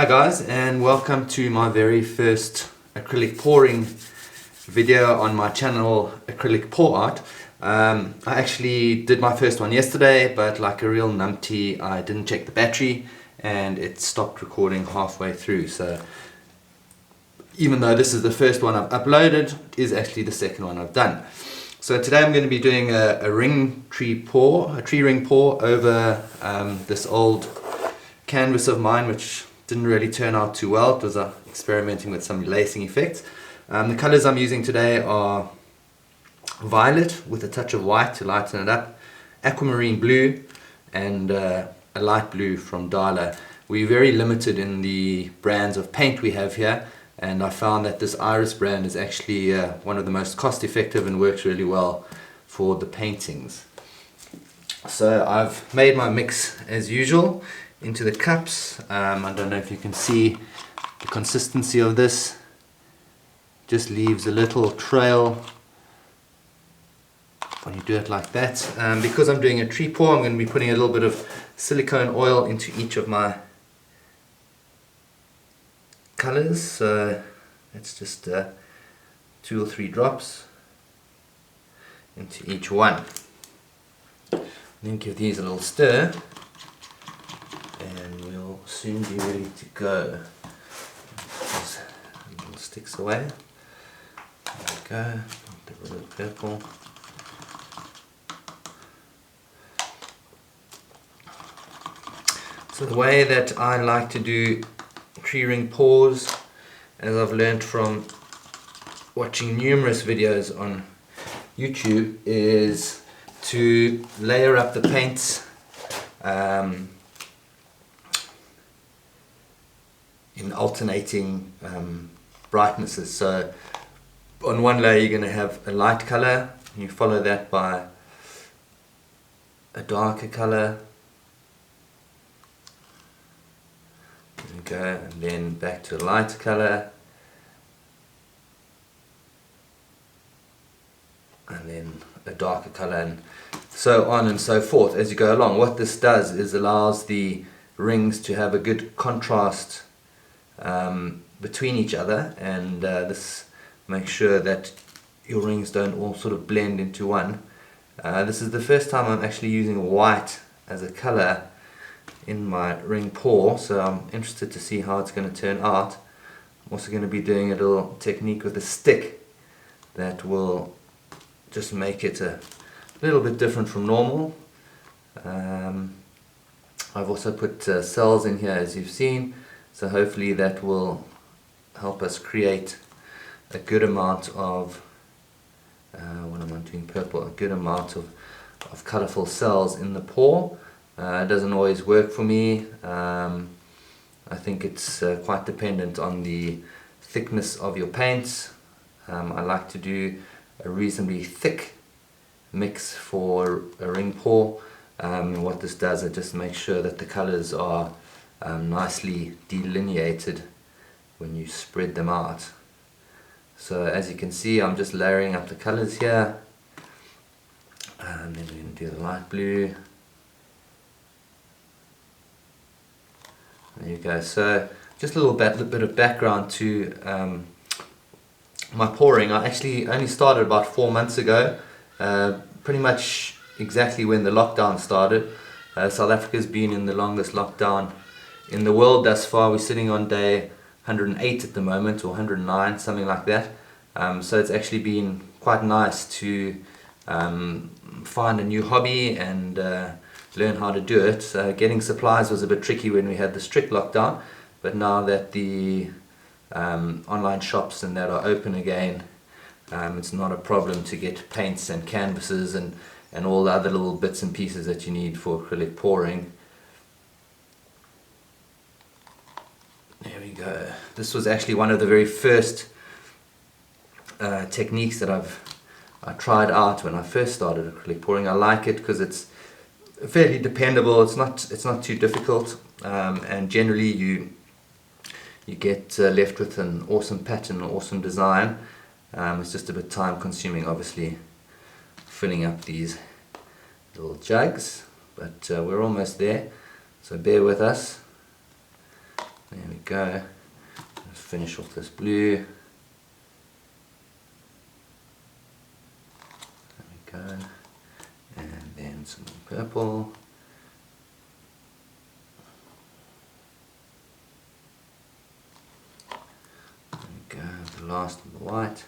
guys, and welcome to my very first acrylic pouring video on my channel, Acrylic Pour Art. I actually did my first one yesterday, but like a real numpty, I didn't check the battery and it stopped recording halfway through. So even though this is the first one I've uploaded, it is actually the second one I've done. So today I'm going to be doing a tree ring pour over this old canvas of mine, which didn't really turn out too well. It was experimenting with some lacing effects. The colors I'm using today are violet with a touch of white to lighten it up, aquamarine blue, and a light blue from Dala. We're very limited in the brands of paint we have here, and I found that this Iris brand is actually one of the most cost effective and works really well for the paintings. So I've made my mix as usual into the cups. I don't know if you can see the consistency of this. Just leaves a little trail when you do it like that. Because I'm doing a tree pour, I'm going to be putting a little bit of silicone oil into each of my colors. So it's just 2 or 3 drops into each one. Then give these a little stir, and we'll soon be ready to go. Just little sticks away. There we go. A little purple. So the way that I like to do tree ring pours, as I've learned from watching numerous videos on YouTube, is to layer up the paints in alternating brightnesses. So on one layer you're going to have a light color, and you follow that by a darker color. Okay, and then back to a light color, and then a darker color, and so on and so forth as you go along. What this does is allows the rings to have a good contrast between each other, and this makes sure that your rings don't all sort of blend into one. This is the first time I'm actually using white as a color in my ring pour, so I'm interested to see how it's going to turn out. I'm also going to be doing a little technique with a stick that will just make it a little bit different from normal. I've also put cells in here, as you've seen, so hopefully that will help us create a good amount of when I'm doing purple, a good amount of colorful cells in the pour. It doesn't always work for me. I think it's quite dependent on the thickness of your paints. I like to do a reasonably thick mix for a ring pour. What this does, it just makes sure that the colors are nicely delineated when you spread them out. So as you can see, I'm just layering up the colors here, and then we're going to do the light blue. There you go. So just a little bit of background to my pouring. I actually only started about 4 months ago, pretty much exactly when the lockdown started. South Africa's been in the longest lockdown in the world thus far. We're sitting on day 108 at the moment, or 109, something like that. So it's actually been quite nice to find a new hobby and learn how to do it. Getting supplies was a bit tricky when we had the strict lockdown, but now that the online shops and that are open again, it's not a problem to get paints and canvases and all the other little bits and pieces that you need for acrylic pouring. There we go. This was actually one of the very first techniques that I tried out when I first started acrylic pouring. I like it because it's fairly dependable. It's not too difficult, and generally you get left with an awesome pattern, an awesome design. It's just a bit time consuming, obviously, filling up these little jugs, but we're almost there, so bear with us. There we go. Let's finish off this blue. There we go. And then some more purple. There we go, the last of the white.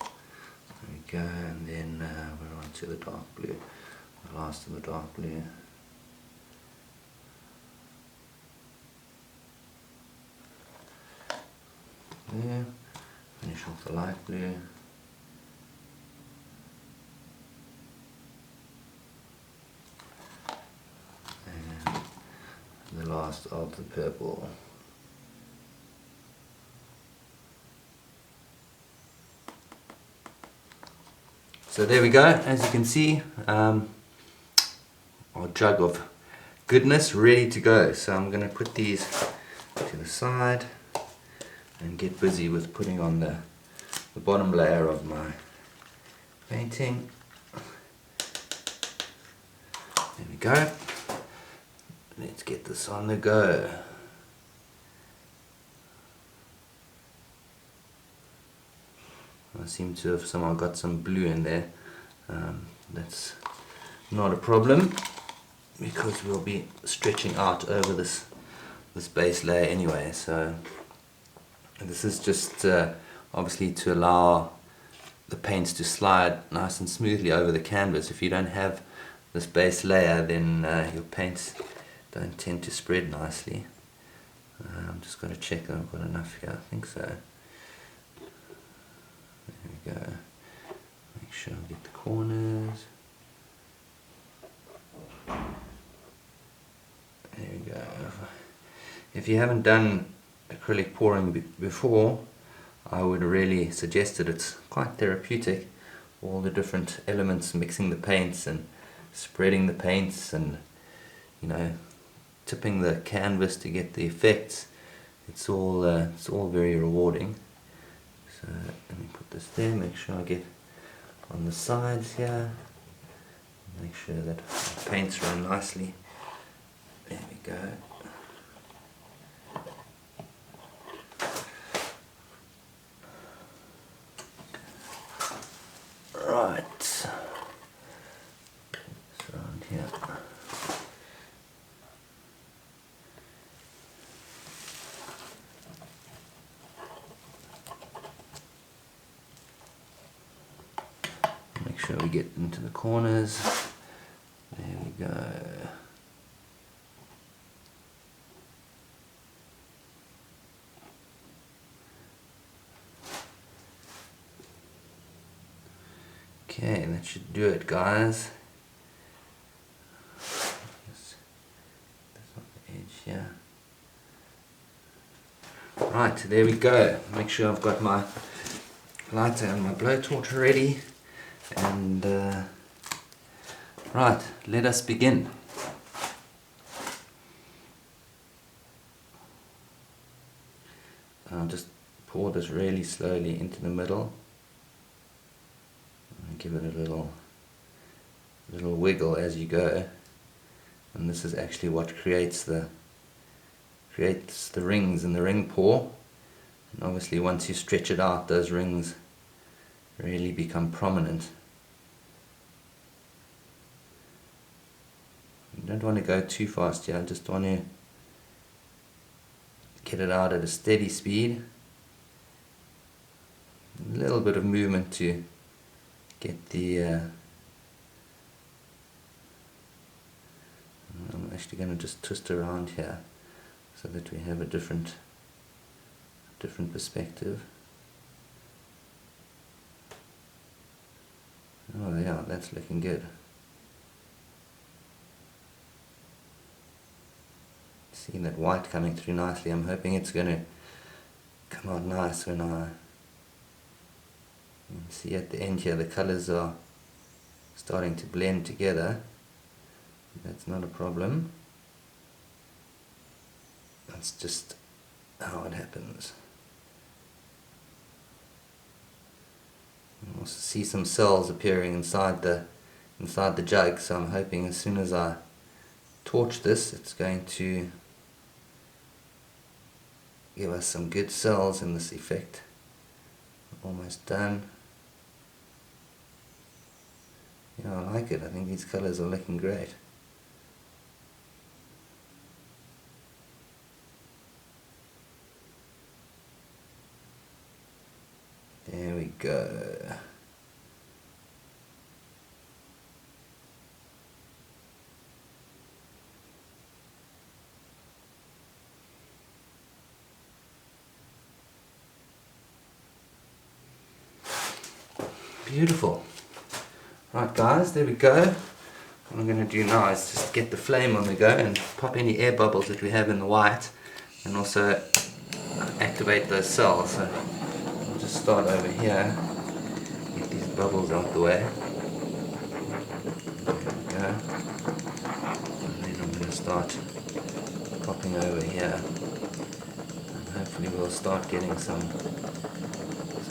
There we go, and then we're on to the dark blue. The last of the dark blue. There. Finish off the light blue. And the last of the purple. So there we go, as you can see, our jug of goodness ready to go. So I'm going to put these to the side and get busy with putting on the bottom layer of my painting. There we go. Let's get this on the go. I seem to have somehow got some blue in there. That's not a problem because we'll be stretching out over this base layer anyway. So this is just obviously to allow the paints to slide nice and smoothly over the canvas. If you don't have this base layer, then your paints don't tend to spread nicely. I'm just going to check that I've got enough here. I think so. There we go. Make sure I get the corners. There we go. If you haven't done acrylic pouring before, I would really suggest it. It's quite therapeutic. All the different elements, mixing the paints and spreading the paints, and tipping the canvas to get the effects. It's all very rewarding. So let me put this there. Make sure I get on the sides here. Make sure that the paints run nicely. There we go. Right, so around here. Make sure we get into the corners. There we go. Okay, that should do it, guys. Just on the edge here. Right, there we go. Make sure I've got my lighter and my blowtorch ready. And right, let us begin. I'll just pour this really slowly into the middle. Give it a little wiggle as you go, and this is actually what creates the rings in the ring pour. And obviously once you stretch it out, those rings really become prominent. You don't want to go too fast here, just want to get it out at a steady speed. A little bit of movement to get the I'm actually going to just twist around here so that we have a different perspective. Oh yeah, that's looking good. Seeing that white coming through nicely. I'm hoping it's going to come out nice when I see at the end here the colors are starting to blend together. That's not a problem. That's just how it happens. You also see some cells appearing inside the jug, so I'm hoping as soon as I torch this, it's going to give us some good cells in this effect. Almost done. Yeah, I like it. I think these colors are looking great. There we go. Beautiful. Right guys, there we go. What I'm going to do now is just get the flame on the go and pop any air bubbles that we have in the white, and also activate those cells. So I'll just start over here, get these bubbles out the way. There we go. And then I'm going to start popping over here. And hopefully we'll start getting some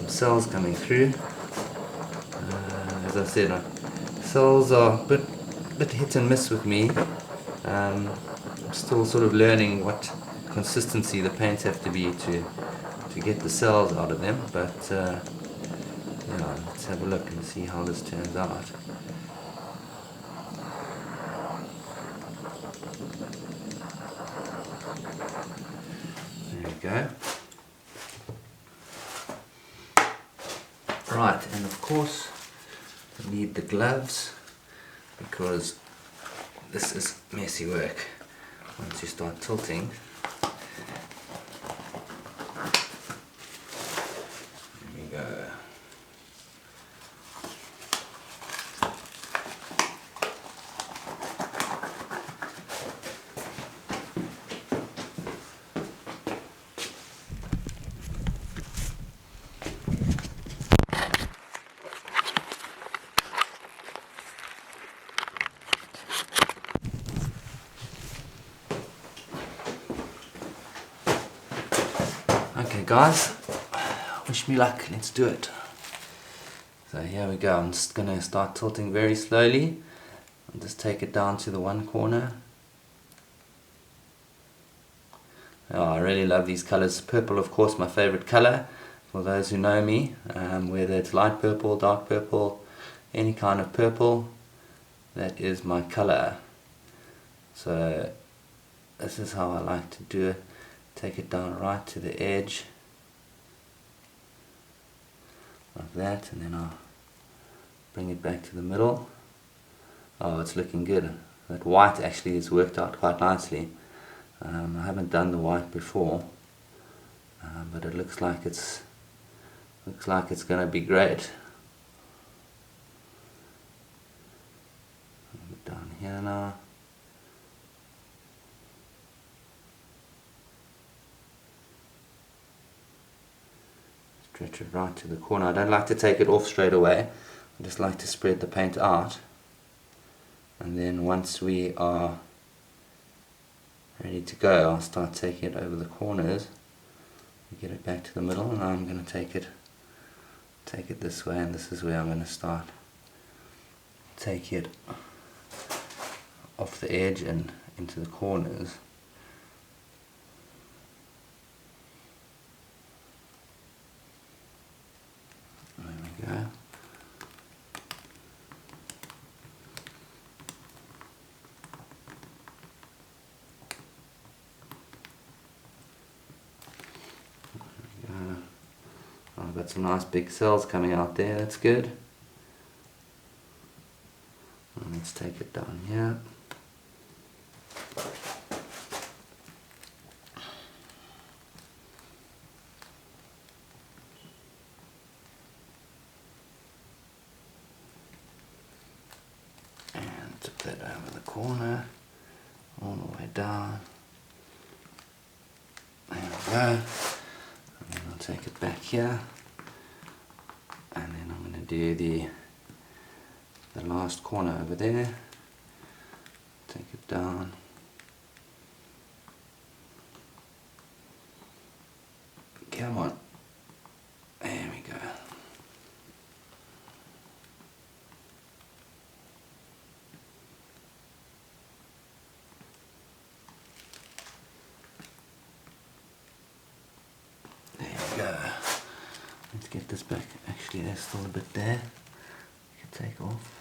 cells coming through. As I said, cells are a bit hit and miss with me. I'm still sort of learning what consistency the paints have to be to get the cells out of them, but yeah, let's have a look and see how this turns out. There we go. Right, and of course we need the gloves, because this is messy work once you start tilting. There we go. Okay guys, wish me luck, let's do it. So here we go, I'm just going to start tilting very slowly. I'll just take it down to the one corner. Oh, I really love these colors. Purple, of course, my favorite color. For those who know me, whether it's light purple, dark purple, any kind of purple, that is my color. So this is how I like to do it. Take it down right to the edge, like that, and then I'll bring it back to the middle. Oh, it's looking good. That white actually has worked out quite nicely. I haven't done the white before, but it looks like it's going to be great. Down here now. Stretch it right to the corner. I don't like to take it off straight away. I just like to spread the paint out. And then once we are ready to go, I'll start taking it over the corners. Get it back to the middle, and I'm going to take it this way, and this is where I'm going to start. Take it off the edge and into the corners. There we go. I've got some nice big cells coming out there, that's good. And let's take it down here. And tip that over the corner, all the way down. There we go. And then I'll take it back here. And then I'm going to do the last corner over there. Take it down. Come on. There we go. go. Let's get this back. Actually, there's still a bit there. You can take off.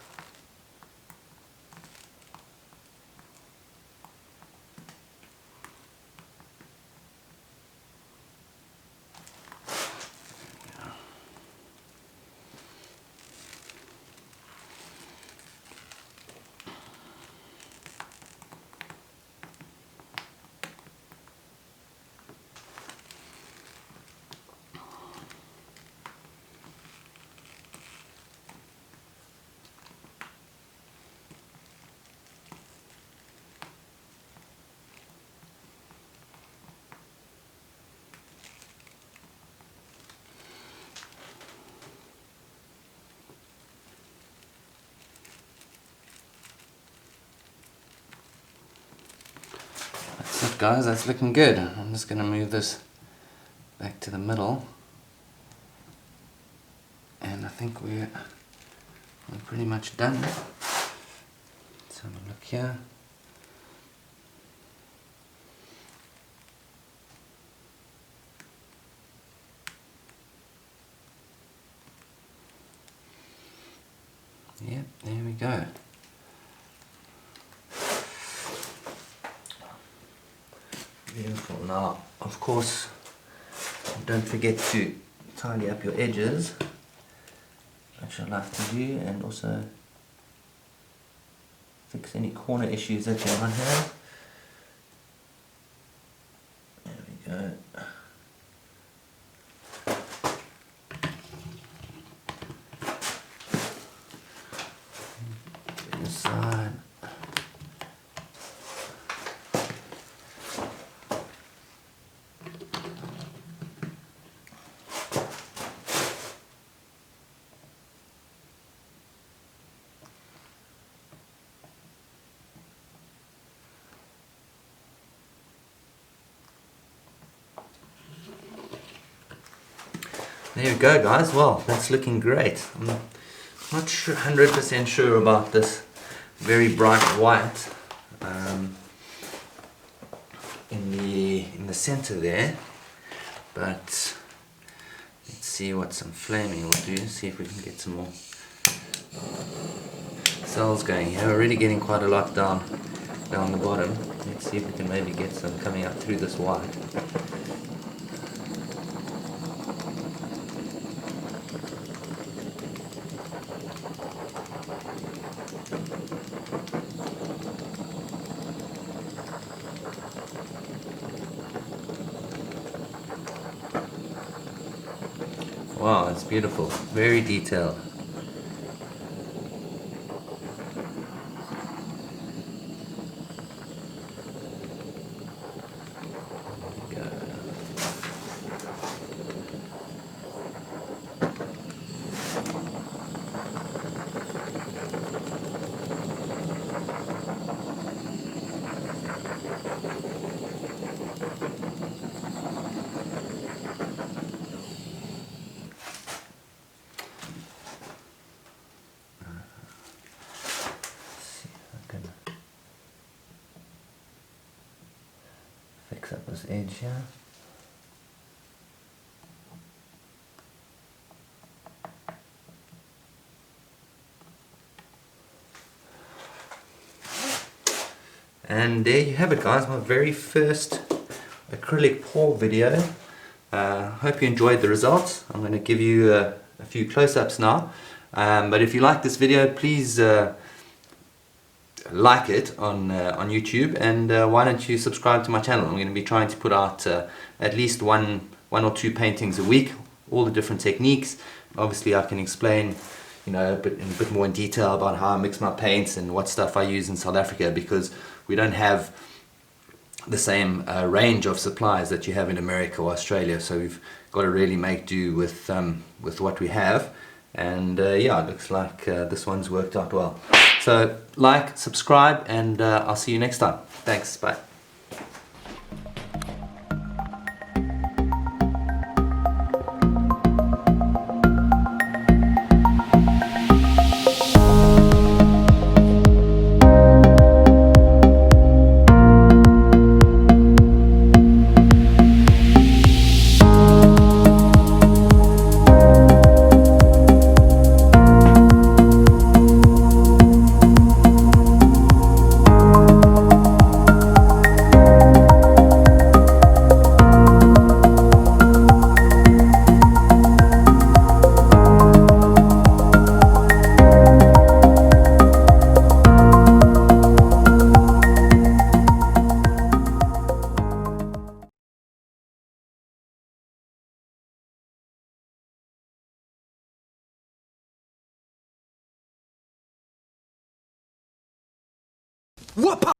That's it, guys, that's looking good. I'm just going to move this back to the middle, and I think we're pretty much done. Let's have a look here. Yep, there we go. Beautiful. Now, of course, don't forget to tidy up your edges, which I like to do, and also fix any corner issues that you might have. There we go. This side. There you go, guys. Well, that's looking great. I'm not 100% sure about this very bright white in the center there, but let's see what some flaming will do. See if we can get some more cells going here. We're already getting quite a lot down the bottom. Let's see if we can maybe get some coming up through this white. Wow, it's beautiful. Very detailed. Fix up this edge here. And there you have it, guys, my very first acrylic pour video. Hope you enjoyed the results. I'm going to give you a few close-ups now, but if you like this video, please like it on YouTube, and why don't you subscribe to my channel. I'm going to be trying to put out at least one or two paintings a week, all the different techniques. Obviously I can explain, you know, a bit more in detail about how I mix my paints and what stuff I use in South Africa, because we don't have the same range of supplies that you have in America or Australia, so we've got to really make do with what we have. And yeah, it looks like this one's worked out well. So like, subscribe, and I'll see you next time. Thanks, bye. Whoop!